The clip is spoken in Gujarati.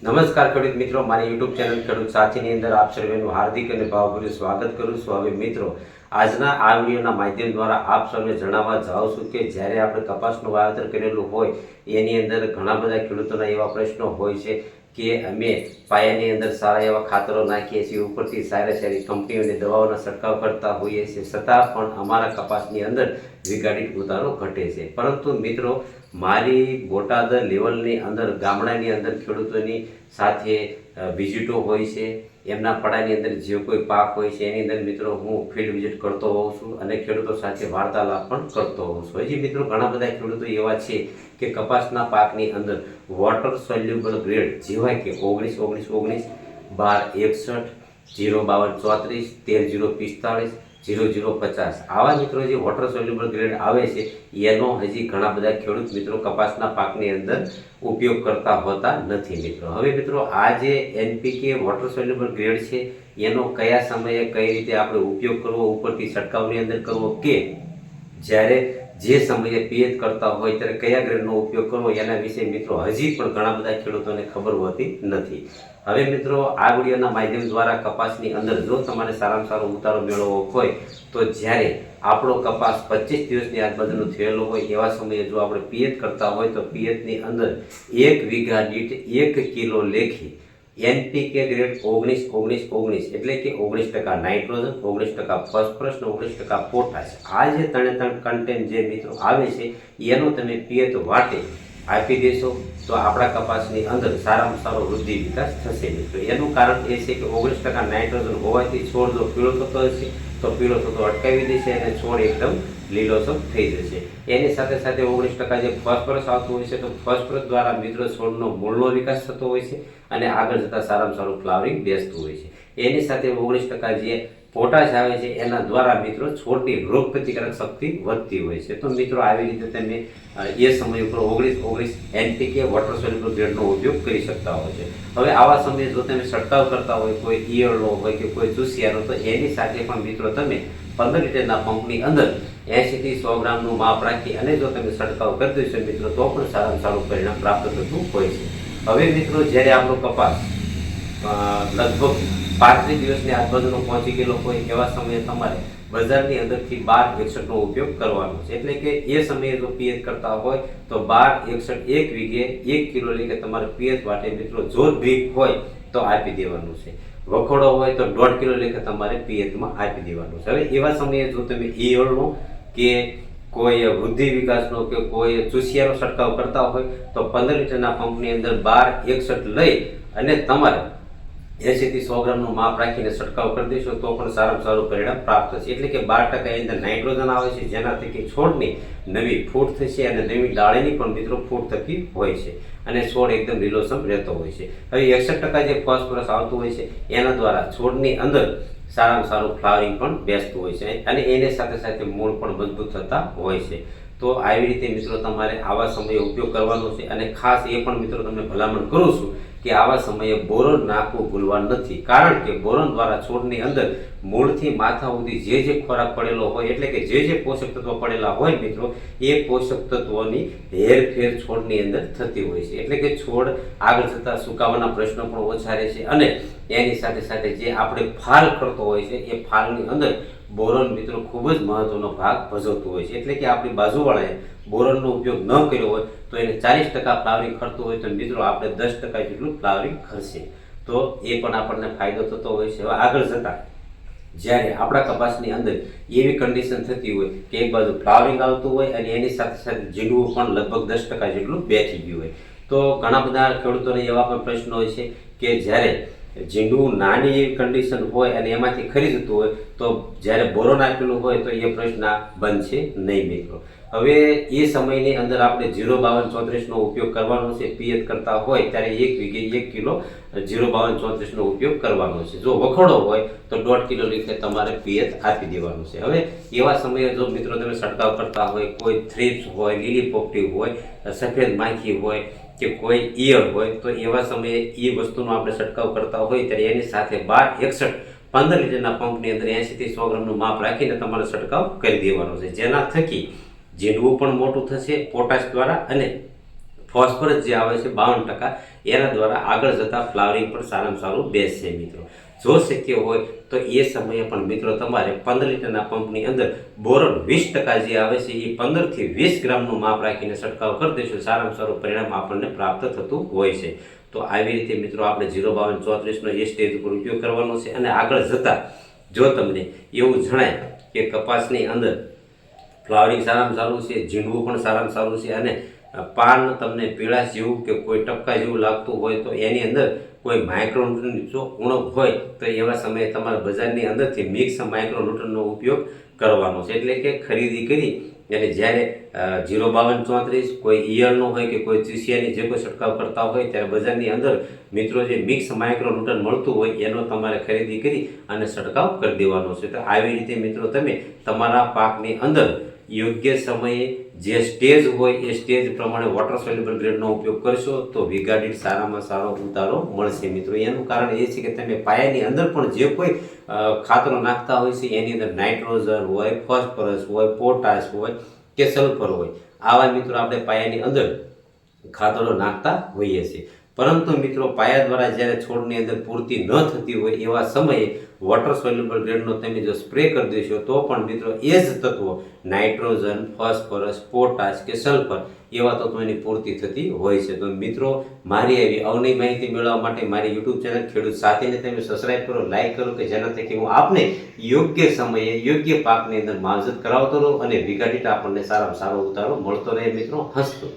નમસ્કાર ખેડૂત મિત્રો, મારી યુટ્યુબ ચેનલ ખેડૂત સાથીની અંદર આપ સર્વેનું હાર્દિક અને ભાવભર્યું સ્વાગત કરું છું। હવે મિત્રો, આજના આ વિડીયોના માધ્યમ દ્વારા આપ સૌને જણાવવા જાઉં છું કે જ્યારે આપણે કપાસનું વાવેતર કરેલું હોય એની અંદર ઘણા બધા ખેડૂતોના એવા પ્રશ્નો હોય છે કે અમે પાયાની અંદર સારા એવા ખાતરો નાખીએ છીએ, ઉપરથી સારી કંપનીઓની દવાઓના છંટકાવ કરતા હોઈએ છીએ, છતાં પણ અમારા કપાસની અંદર વીઘાદીઠ ઉતારો ઘટે છે। પરંતુ મિત્રો, મારી બોટાદ લેવલની અંદર ગામડાની અંદર ખેડૂતોની સાથે વિઝિટો હોય છે, એમના પડાની અંદર જે કોઈ પાક હોય છે એની અંદર મિત્રો હું ફિલ્ડ વિઝિટ કરતો હોઉં છું અને ખેડૂતો સાથે વાર્તાલાપ પણ કરતો હોઉં છું। હજી મિત્રો ઘણા બધા ખેડૂતો એવા છે કે કપાસના પાકની અંદર વોટર સોલ્યુબલ ગ્રેડ જેવા કે 19-19-19, 12-61, 0-52-34, 13-0-45, 00-50 આવા મિત્રો જે વોટર સોલ્યુબલ ગ્રેડ આવે છે એનો હજી ઘણા બધા ખેડૂત મિત્રો કપાસના પાકની અંદર ઉપયોગ કરતા હોતા નથી મિત્રો। હવે મિત્રો, આ જે એનપીકે વોટર સોલ્યુબલ ગ્રેડ છે એનો કયા સમયે કઈ રીતે આપણે ઉપયોગ કરવો, ઉપરથી છંટકાવની અંદર કરવો કે જ્યારે જે સમયે પિયત કરતા હોય ત્યારે કયા ગ્રેડનો ઉપયોગ કરવો એના વિશે મિત્રો હજી પણ ઘણા બધા ખેડૂતોને ખબર હોતી નથી। હવે મિત્રો, આ વિડીયોના માધ્યમ દ્વારા કપાસની અંદર જો તમારે સારામાં સારો ઉતારો મેળવવો હોય તો જ્યારે આપણો કપાસ 25 દિવસની આજુબાજુનો થયેલો હોય એવા સમયે જો આપણે પિયત કરતા હોય તો પિયતની અંદર 1 વીઘા દીઠ 1 કિલો લેખી એનપીકે ગ્રેડ 19-19-19 એટલે કે 19% નાઇટ્રોજન, 19% ફોસ્ફરસ અને 19% પોટાશ, આ જે ત્રણે કન્ટેન્ટ જે મિત્રો આવે છે એનો તમે પિયત વાટે આપી દેશો તો આપણા કપાસની અંદર સારામાં સારો વૃદ્ધિ વિકાસ થશે મિત્રો। એનું કારણ એ છે કે 19% નાઇટ્રોજન હોવાથી છોડ જો પીળો થતો હશે તો પીળો થતો અટકાવી દેશે અને છોડ એકદમ લીલોછમ થઈ જશે। એની સાથે સાથે 19% જે ફોસ્ફરસ આવતું હોય છે તો ફોસ્ફરસ દ્વારા મિત્રો છોડનો મૂળનો વિકાસ થતો હોય છે અને આગળ જતાં સારામાં સારું ફ્લાવરિંગ બેસતું હોય છે। એની સાથે 19% જે પોટાશ આવે છે એના દ્વારા મિત્રો છોડની રોગ પ્રતિકારક શક્તિ વધતી હોય છે। તો મિત્રો, આવી રીતે તમે એ સમય ઉપર 19-19 એનપીકે વોટર સોલ્યુબલ ગ્રેડનો ઉપયોગ કરી શકતા હોય છે। હવે આવા સમયે જો તમે છંટકાવ કરતા હોય કોઈ ઈયળનો હોય કે કોઈ ચૂસિયાનો તો એની સાથે પણ મિત્રો તમે 15 લીટરના પંપની અંદર 80 થી 100 ગ્રામનું માપ રાખી અને જો તમે છંટકાવ કરી દેશો મિત્રો તો પણ સારામાં સારું પરિણામ પ્રાપ્ત થતું હોય છે। હવે મિત્રો, જ્યારે આપણો કપાસ લગભગ 35 દિવસની આજુબાજુનો પહોંચી ગયેલો હોય એવા સમયે તમારે બજારની અંદરથી 12-61 નો ઉપયોગ કરવાનો છે। એટલે કે એ સમયે જો પિયત કરતા હોય તો 12-61 એક વીઘે 1 કિલો લેખે તમારે પિયત વાટે મિત્રો જો ડ્રીપ હોય તો આપી દેવાનું છે, વખોડો હોય તો 1.5 કિલો લેખે તમારે પિયતમાં આપી દેવાનું છે। હવે એવા સમયે જો તમે ઈયળનો કે કોઈ વૃદ્ધિ વિકાસનો કે કોઈ ચૂસિયાનો છંટકાવ કરતા હોય તો 15 લીટરના પંપની અંદર 12-61 લઈ અને તમારે 80 થી 100 ગ્રામનું માપ રાખીને છંટકાવ કરી દેશો તો પણ સારામાં સારું પરિણામ પ્રાપ્ત થશે। એટલે કે 12% અંદર નાઇટ્રોજન આવે છે જેનાથી કે છોડની નવી ફૂટ થશે અને નવી ડાળીની પણ મિત્રો ફૂટ થતી હોય છે અને છોડ એકદમ લીલોછમ રહેતો હોય છે। હવે 61% જે ફોસ્ફરસ આવતું હોય છે એના દ્વારા છોડની અંદર સારામાં સારું ફ્લાવરિંગ પણ બેસતું હોય છે અને એની સાથે સાથે મૂળ પણ મજબૂત થતા હોય છે। તો આવી રીતે મિત્રો તમારે આવા સમયે ઉપયોગ કરવાનો છે અને ખાસ એ પણ મિત્રો તમને ભલામણ કરું છું કે આવા સમયે બોરોન નાખવું ભૂલવા નથી, કારણ કે બોરોન દ્વારા છોડની અંદર મૂળથી માથા સુધી જે ખોરાક પડેલો હોય એટલે કે જે પોષક તત્વો પડેલા હોય મિત્રો એ પોષક તત્વોની હેરફેર છોડની અંદર થતી હોય છે। એટલે કે છોડ આગળ જતા સુકાવાના પ્રશ્નો પણ ઓછા રહે છે અને એની સાથે સાથે જે આપણે ફાલ કરતો હોય છે એ ફાલની અંદર બોરોન મિત્રો ખૂબ જ મહત્વનો ભાગ ભજવતું હોય છે। એટલે કે આપણી બાજુવાળાએ બોરોનનો ઉપયોગ ન કર્યો હોય તો એને 40% ફ્લાવરિંગ ખરતું હોય તો મિત્રો આપણે 10% જેટલું ફ્લાવરિંગ ખરશે તો એ પણ આપણને ફાયદો થતો હોય છે। હવે આગળ જતા જ્યારે આપણા કપાસની અંદર એવી કન્ડિશન થતી હોય કે એક બાજુ ફ્લાવરિંગ આવતું હોય અને એની સાથે સાથે જીંડવું પણ લગભગ 10% જેટલું બેઠી ગયું હોય તો ઘણા બધા ખેડૂતોને એવા પણ પ્રશ્નો હોય છે કે જ્યારે જીંડવું નાની એવી કન્ડિશન હોય અને એમાંથી ખરી જતું હોય તો જ્યારે બોરોન આપેલું હોય તો એ પ્રશ્ન બનશે નહીં મિત્રો। હવે એ સમયની અંદર આપણે 0-52-34 નો ઉપયોગ કરવાનો છે। પિયત કરતા હોય ત્યારે 1 વીઘે 1 કિલો 0-52-34 નો ઉપયોગ કરવાનો છે। જો વખોડો હોય તો 1.5 કિલો લેખે તમારે પિયત આપી દેવાનું છે। હવે એવા સમયે જો મિત્રો તમે છંટકાવ કરતા હોય, કોઈ થ્રિપ્સ હોય, લીલી પોપટી હોય, સફેદ માખી હોય કે કોઈ ઈયળ હોય તો એવા સમયે એ વસ્તુનો આપણે છંટકાવ કરતા હોય ત્યારે એની સાથે 12-61 15 લીટરના પંપની અંદર 80 થી 100 ગ્રામનું માપ રાખીને તમારે છંટકાવ કરી દેવાનો છે, જેના થકી જીંડવું પણ મોટું થશે પોટાશ દ્વારા અને ફોસ્ફરસ જે આવે છે 52%, એના દ્વારા આગળ જતા ફ્લાવરિંગ પણ સારામાં સારું બેસશે મિત્રો. જો શક્ય હોય તો એ સમયે પણ મિત્રો તમારે 15 લીટરના પંપની અંદર બોરોન 20% જે આવે છે એ 15 થી 20 ગ્રામનું માપ રાખીને છંટકાવ કરી દેશો, સારામાં સારું પરિણામ આપણને પ્રાપ્ત થતું હોય છે. તો આવી રીતે મિત્રો આપણે 05234નો એ સ્ટેજ ઉપર ઉપયોગ કરવાનો છે. અને આગળ જતા જો તમને એવું જણાય કે કપાસની અંદર ફ્લાવરિંગ સારામાં સારું છે, ઝીંડવું પણ સારામાં સારું છે અને પાન તમને પીળાશ જેવું કે કોઈ ટપકા જેવું લાગતું હોય તો એની અંદર કોઈ માઇક્રોન્યુટ્રન જો ઉણપ હોય તો એવા સમયે તમારે બજારની અંદરથી મિક્સ માઇક્રોન્યુટ્રનનો ઉપયોગ કરવાનો છે. એટલે કે ખરીદી કરી અને જ્યારે 05234 કોઈ ઈયળનો હોય કે કોઈ ત્રિશિયાની જે કોઈ છંટકાવ કરતા હોય ત્યારે બજારની અંદર મિત્રો જે મિક્સ માઇક્રોન્યુટ્રન મળતું હોય એનો તમારે ખરીદી કરી અને છંટકાવ કરી દેવાનો છે. તો આવી રીતે મિત્રો તમે તમારા પાકની અંદર યોગ્ય સમયે જે સ્ટેજ હોય એ સ્ટેજ પ્રમાણે વોટર સોલ્યુબલ ગ્રેડનો ઉપયોગ કરશો તો વીઘા દીઠ સારામાં સારો ઉતારો મળશે મિત્રો. એનું કારણ એ છે કે તમે પાયાની અંદર પણ જે કોઈ ખાતરો નાખતા હોય છે એની અંદર નાઇટ્રોજન હોય, ફોસ્ફરસ હોય, પોટાશ હોય કે સલ્ફર હોય, આવા મિત્રો આપણે પાયાની અંદર ખાતરો નાખતા હોઈએ છીએ. પરંતુ મિત્રો પાયા દ્વારા જ્યારે છોડની અંદર પૂર્તિ ન થતી હોય એવા સમયે વોટર સોલ્યુબલ ગ્રેડનો તમે જો સ્પ્રે કરી દેશો તો પણ મિત્રો એ જ તત્વો નાઇટ્રોજન, ફોસ્ફરસ, પોટાશ કે સલ્ફર એવા તત્વોની પૂર્તિ થતી હોય છે. તો મિત્રો મારી આવી અવનવી માહિતી મેળવવા માટે મારી યુટ્યુબ ચેનલ ખેડૂત સાથીને તમે સબસ્ક્રાઈબ કરો, લાઈક કરો કે જેના થકી હું આપને યોગ્ય સમયે યોગ્ય પાકની અંદર માવજત કરાવતો રહું અને વીઘા દીઠ આપણને સારામાં સારો ઉતારો મળતો રહે મિત્રો. હસતો